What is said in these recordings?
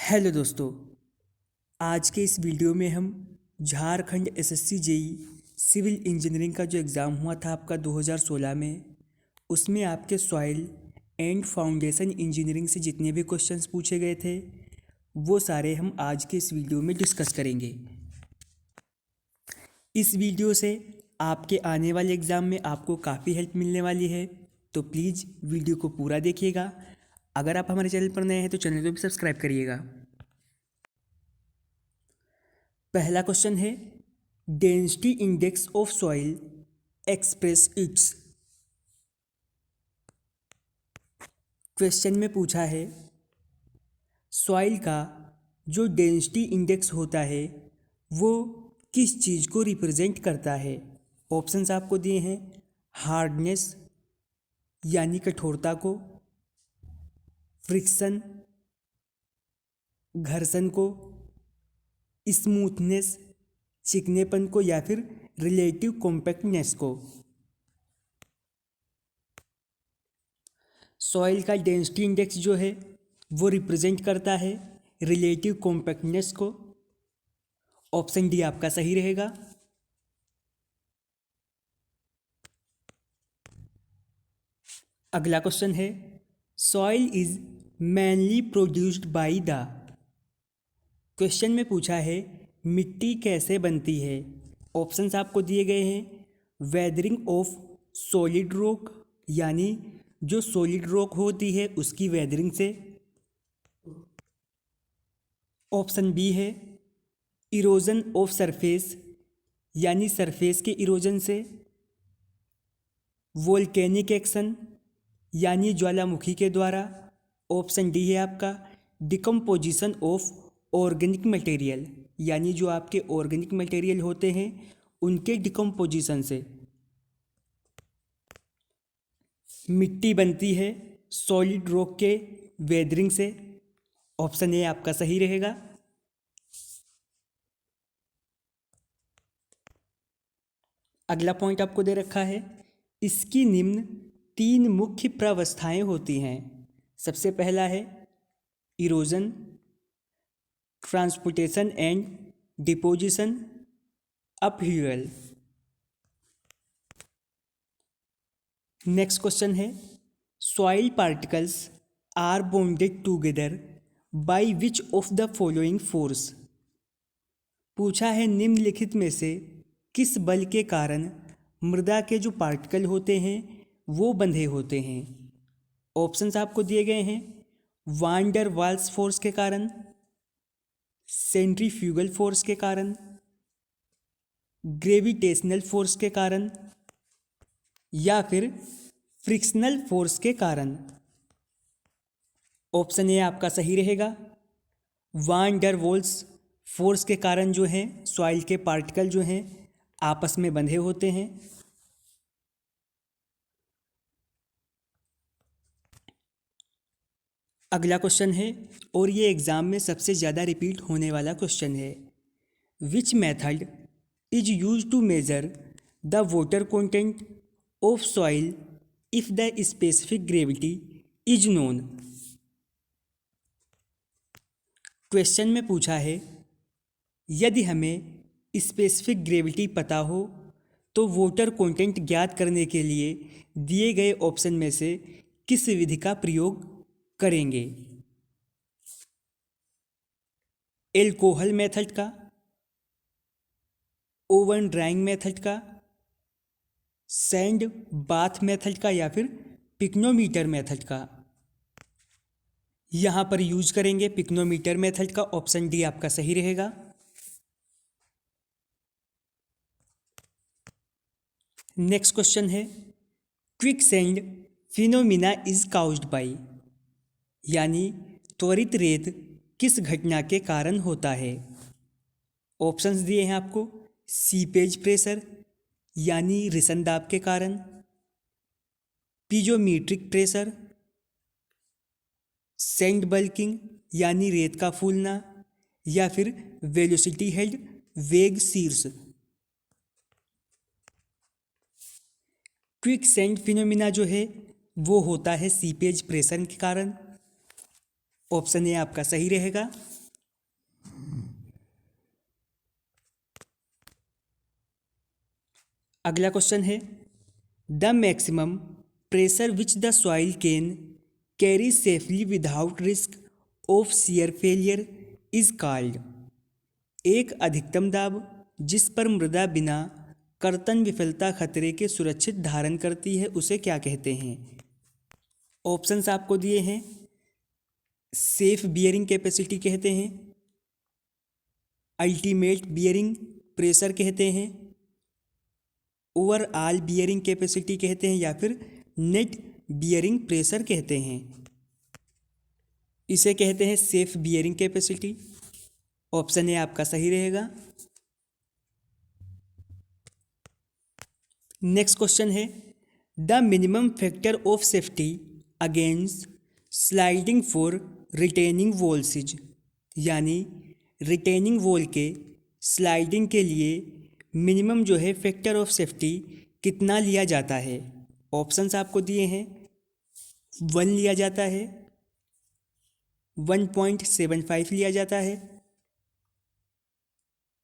Hello दोस्तों, आज के इस वीडियो में हम Jharkhand SSC JE civil engineering का जो एग्ज़ाम हुआ था आपका 2016 में, उसमें आपके सॉइल एंड फाउंडेशन इंजीनियरिंग से जितने भी क्वेश्चंस पूछे गए थे वो सारे हम आज के इस वीडियो में डिस्कस करेंगे। इस वीडियो से आपके आने वाले एग्ज़ाम में आपको काफ़ी हेल्प मिलने वाली है, तो प्लीज़ वीडियो को पूरा देखिएगा। अगर आप हमारे चैनल पर नए हैं तो चैनल को भी सब्सक्राइब करिएगा। पहला क्वेश्चन है, density index of soil express it's. Question में पूछा है सॉइल का जो डेंसिटी इंडेक्स होता है वो किस चीज़ को रिप्रेजेंट करता है। ऑप्शंस आपको दिए हैं, हार्डनेस यानी कठोरता को, फ्रिक्शन घर्षण को, स्मूथनेस चिकनेपन को, या फिर रिलेटिव कॉम्पैक्टनेस को। सॉइल का डेंसिटी इंडेक्स जो है वो रिप्रेजेंट करता है रिलेटिव कॉम्पैक्टनेस को। ऑप्शन डी आपका सही रहेगा। अगला क्वेश्चन है, soil is mainly produced by the. Question में पूछा है मिट्टी कैसे बनती है। ऑप्शंस आपको दिए गए हैं, वेदरिंग ऑफ सॉलिड रॉक यानी जो सॉलिड रॉक होती है उसकी वेदरिंग से। ऑप्शन बी है इरोजन ऑफ सरफेस यानी सरफेस के इरोजन से। वोल्केनिक एक्शन यानी ज्वालामुखी के द्वारा। ऑप्शन डी है आपका डिकम्पोजिशन ऑफ ऑर्गेनिक मटेरियल यानी जो आपके ऑर्गेनिक मटेरियल होते हैं उनके डिकम्पोजिशन से मिट्टी बनती है सॉलिड रॉक के वेदरिंग से। ऑप्शन ए आपका सही रहेगा। अगला पॉइंट आपको दे रखा है, इसकी निम्न 3 मुख्य प्रावस्थाएं होती हैं। सबसे पहला है erosion, transportation and deposition, upheaval. Next question है, soil particles are bonded together by which of the following force. पूछा है निम्नलिखित में से किस बल के कारण मृदा के जो पार्टिकल होते हैं वो बंधे होते हैं। ऑप्शंस आपको दिए गए हैं, वान डर वाल्स फोर्स के कारण, सेंट्रीफ्यूगल फोर्स के कारण, ग्रेविटेशनल फोर्स के कारण, या फिर फ्रिक्शनल फोर्स के कारण। ऑप्शन ए आपका सही रहेगा। वान डर वाल्स फोर्स के कारण जो है सॉइल के पार्टिकल जो हैं आपस में बंधे होते हैं। अगला क्वेश्चन है, और ये एग्ज़ाम में सबसे ज़्यादा रिपीट होने वाला क्वेश्चन है, which method is use to measure the water content of soil if the specific gravity is known. Question में पूछा है यदि हमें स्पेसिफिक ग्रेविटी पता हो तो वाटर कंटेंट ज्ञात करने के लिए दिए गए ऑप्शन में से किस विधि का प्रयोग करेंगे। एल्कोहल मेथड का, ओवन ड्राइंग मेथड का, सैंड बाथ मेथड का, या फिर पिक्नोमीटर मेथड का। यहां पर यूज करेंगे पिक्नोमीटर मेथड का। ऑप्शन डी आपका सही रहेगा। नेक्स्ट क्वेश्चन है, quicksand phenomena is caused bye यानी त्वरित रेत किस घटना के कारण होता है। ऑप्शंस दिए हैं आपको, सीपेज प्रेशर यानी रिसन दाब के कारण, पीजोमीट्रिक प्रेशर, सैंड बल्किंग यानी रेत का फूलना, या फिर वेलोसिटी हेड वेग शीर्ष। क्विकसैंड फिनोमिना जो है वो होता है सीपेज प्रेशर के कारण। ऑप्शन ए आपका सही रहेगा। अगला क्वेश्चन है the maximum pressure which the soil can carry safely without risk of shear failure is called. एक अधिकतम दाब जिस पर मृदा बिना कर्तन विफलता खतरे के सुरक्षित धारण करती है उसे क्या कहते हैं। ऑप्शंस आपको दिए हैं। सेफ बियरिंग कैपेसिटी कहते हैं, अल्टीमेट बियरिंग प्रेशर कहते हैं, ओवरऑल बियरिंग कैपेसिटी कहते हैं या फिर नेट बियरिंग प्रेशर कहते हैं। इसे कहते हैं safe bearing capacity. Option A आपका सही रहेगा। नेक्स्ट क्वेश्चन है the minimum factor of safety against sliding for retaining walls is, यानी रिटेनिंग वॉल के स्लाइडिंग के लिए मिनिमम जो है फैक्टर ऑफ सेफ्टी कितना लिया जाता है। ऑप्शंस आपको दिए हैं। 1 लिया जाता है, 1.75 लिया जाता है,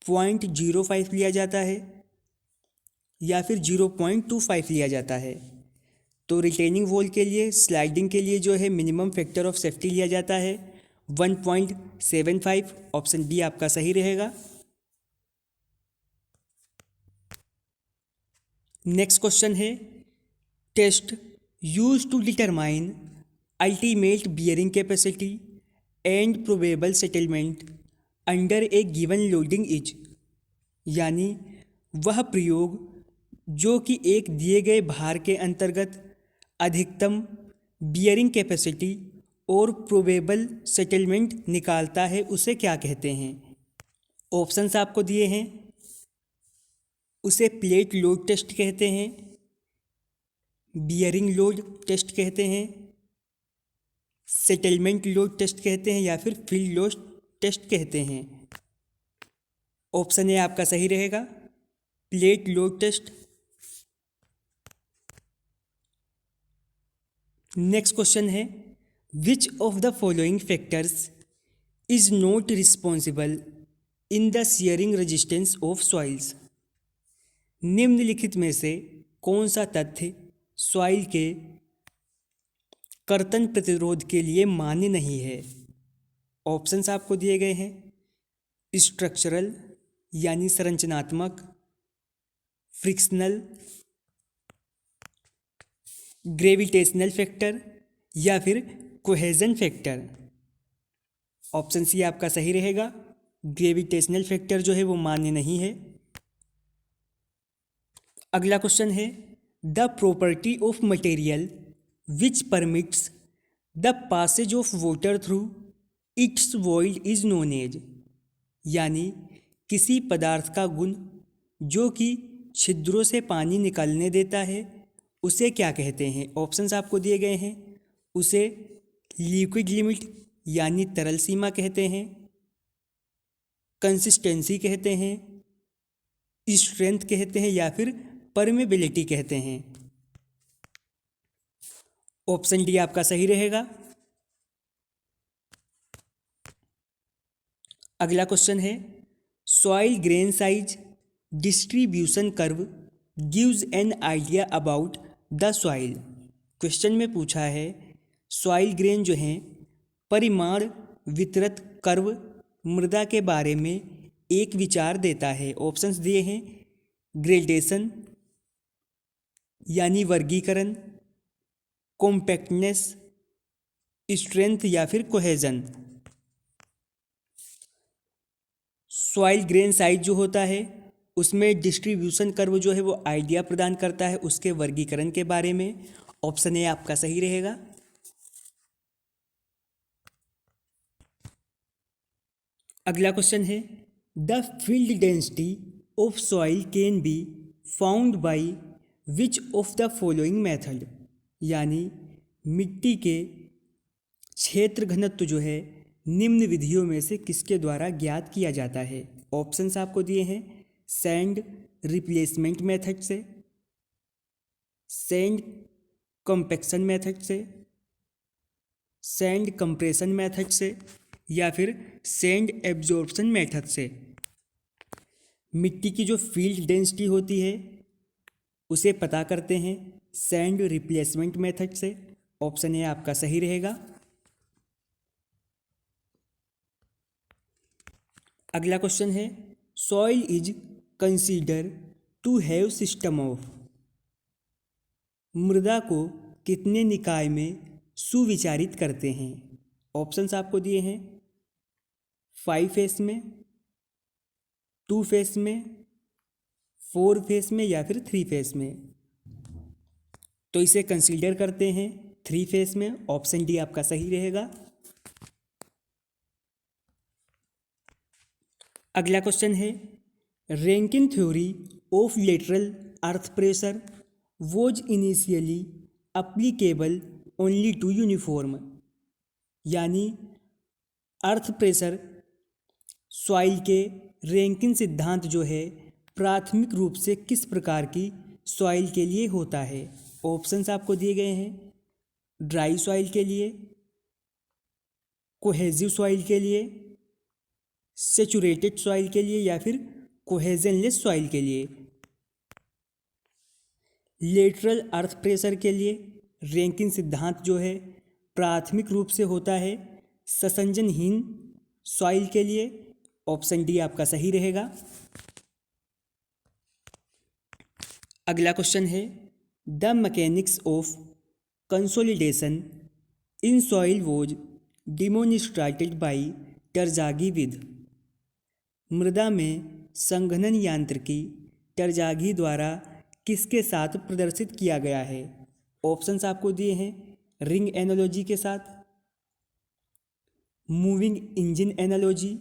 0.05 लिया जाता है या फिर 0.25 लिया जाता है। तो रिटेनिंग वॉल के लिए स्लाइडिंग के लिए जो है मिनिमम फैक्टर ऑफ सेफ्टी लिया जाता है 1.75। ऑप्शन बी आपका सही रहेगा। नेक्स्ट क्वेश्चन है test use to determine ultimate bearing capacity and probable settlement under a given loading is, यानी वह प्रयोग जो कि एक दिए गए भार के अंतर्गत अधिकतम बियरिंग कैपेसिटी और प्रोबेबल सेटलमेंट निकालता है उसे क्या कहते हैं। ऑप्शंस आपको दिए हैं। उसे प्लेट लोड टेस्ट कहते हैं, बियरिंग लोड टेस्ट कहते हैं, सेटलमेंट लोड टेस्ट कहते हैं या फिर फील्ड लोड टेस्ट कहते हैं। ऑप्शन ए आपका सही रहेगा, plate load test. Next question है which of the following factors is not responsible in the shearing resistance of soils. निम्नलिखित में से कौन सा तथ्य सॉइल के कर्तन प्रतिरोध के लिए मान्य नहीं है। ऑप्शंस आपको दिए गए हैं। स्ट्रक्चरल यानी संरचनात्मक, फ्रिक्शनल, ग्रेविटेशनल फैक्टर या फिर कोहेजन फैक्टर। ऑप्शन सी आपका सही रहेगा, ग्रेविटेशनल फैक्टर जो है वो मान्य नहीं है। अगला क्वेश्चन है the property of material which permits the passage of water through its void is known as, यानी किसी पदार्थ का गुण जो कि छिद्रों से पानी निकालने देता है उसे क्या कहते हैं। ऑप्शंस आपको दिए गए हैं। उसे लिक्विड लिमिट यानी तरल सीमा कहते हैं, कंसिस्टेंसी कहते हैं, स्ट्रेंथ कहते हैं या फिर परमेबिलिटी कहते हैं। ऑप्शन डी आपका सही रहेगा। अगला क्वेश्चन है soil grain size distribution curve gives an idea about the soil. Question में पूछा है सॉइल ग्रेन जो है परिमाण वितरित कर्व मृदा के बारे में एक विचार देता है। ऑप्शंस दिए हैं। ग्रेडेशन यानी वर्गीकरण, कॉम्पैक्टनेस, स्ट्रेंथ या फिर कोहेजन। सॉइल ग्रेन साइज जो होता है उसमें डिस्ट्रीब्यूशन कर्व जो है वो आइडिया प्रदान करता है उसके वर्गीकरण के बारे में। ऑप्शन ए आपका सही रहेगा। अगला क्वेश्चन है the field density of soil can be found by which of the following method, यानी मिट्टी के क्षेत्र घनत्व जो है निम्न विधियों में से किसके द्वारा ज्ञात किया जाता है। ऑप्शंस आपको दिए हैं। सैंड रिप्लेसमेंट मेथड से, सैंड कंपैक्शन मेथड से, सैंड कंप्रेशन मेथड से या फिर सैंड एब्जॉर्प्शन मेथड से। मिट्टी की जो फील्ड डेंसिटी होती है उसे पता करते हैं सैंड रिप्लेसमेंट मेथड से। ऑप्शन ए आपका सही रहेगा। अगला क्वेश्चन है, soil is consider to have system of. मृदा को कितने निकाय में सुविचारित करते हैं? ऑप्शंस आपको दिए हैं 5 फेस में, 2 फेस में, 4 फेस में या फिर 3 फेस में। तो इसे कंसीडर करते हैं 3 फेस में। ऑप्शन डी आपका सही रहेगा। अगला क्वेश्चन है, Rankine theory of lateral earth pressure was initially applicable only to uniform. यानी अर्थ प्रेशर सॉइल के रैंकिन सिद्धांत जो है प्राथमिक रूप से किस प्रकार की सॉइल के लिए होता है? ऑप्शंस आपको दिए गए हैं ड्राई सॉइल के लिए, कोहेजिव सॉइल के लिए, सेचुरेटेड सॉइल के लिए या फिर कोहेजनलेस सॉइल के लिए। लेटरल अर्थ प्रेशर के लिए रैंकिन सिद्धांत जो है प्राथमिक रूप से होता है ससंजनहीन सॉइल के लिए। ऑप्शन डी आपका सही रहेगा। अगला क्वेश्चन है, the mechanics of consolidation in soil was demonstrated by Terzaghi with. मृदा में संघनन यांत्रिकी टरजागी द्वारा किसके साथ प्रदर्शित किया गया है? ऑप्शंस आपको दिए हैं रिंग एनालॉजी के साथ, moving engine analogy,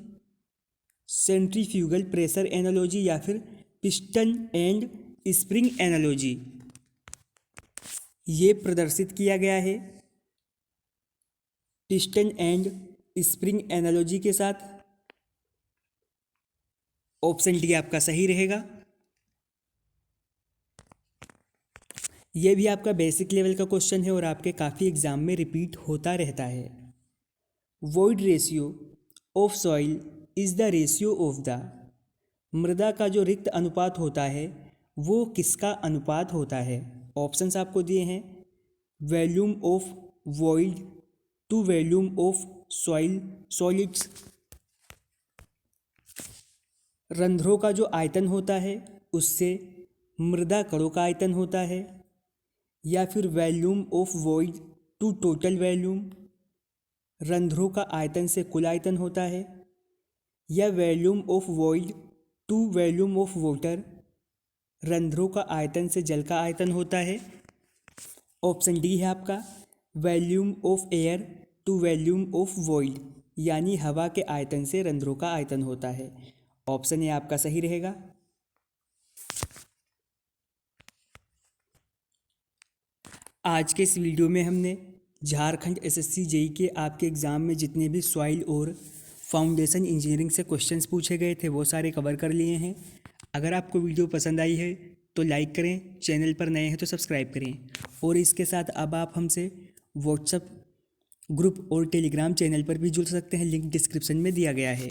centrifugal pressure analogy या फिर पिस्टन एंड स्प्रिंग एनालॉजी। ये प्रदर्शित किया गया है पिस्टन एंड स्प्रिंग एनालॉजी के साथ। ऑप्शन डी आपका सही रहेगा। यह भी आपका बेसिक लेवल का क्वेश्चन है और आपके काफ़ी एग्जाम में रिपीट होता रहता है। Void ratio of soil is the ratio of the. मृदा का जो रिक्त अनुपात होता है वो किसका अनुपात होता है? ऑप्शंस आपको दिए हैं volume of void to volume of soil solids. रंध्रों का जो आयतन होता है उससे मृदा कणों का आयतन होता है, या फिर volume of void to total volume. रंध्रों का आयतन से कुल आयतन होता है, या volume of void to volume of water. रंध्रों का आयतन से जल का आयतन होता है। ऑप्शन डी है आपका volume of air to volume of void, यानी हवा के आयतन से रंध्रों का आयतन होता है। ऑप्शन ए आपका सही रहेगा। आज के इस वीडियो में हमने झारखंड एसएससी जेईई के आपके एग्ज़ाम में जितने भी सॉइल और फाउंडेशन इंजीनियरिंग से क्वेश्चंस पूछे गए थे वो सारे कवर कर लिए हैं। अगर आपको वीडियो पसंद आई है तो लाइक करें, चैनल पर नए हैं तो सब्सक्राइब करें। और इसके साथ अब आप हमसे व्हाट्सएप ग्रुप और टेलीग्राम चैनल पर भी जुड़ सकते हैं, लिंक डिस्क्रिप्शन में दिया गया है।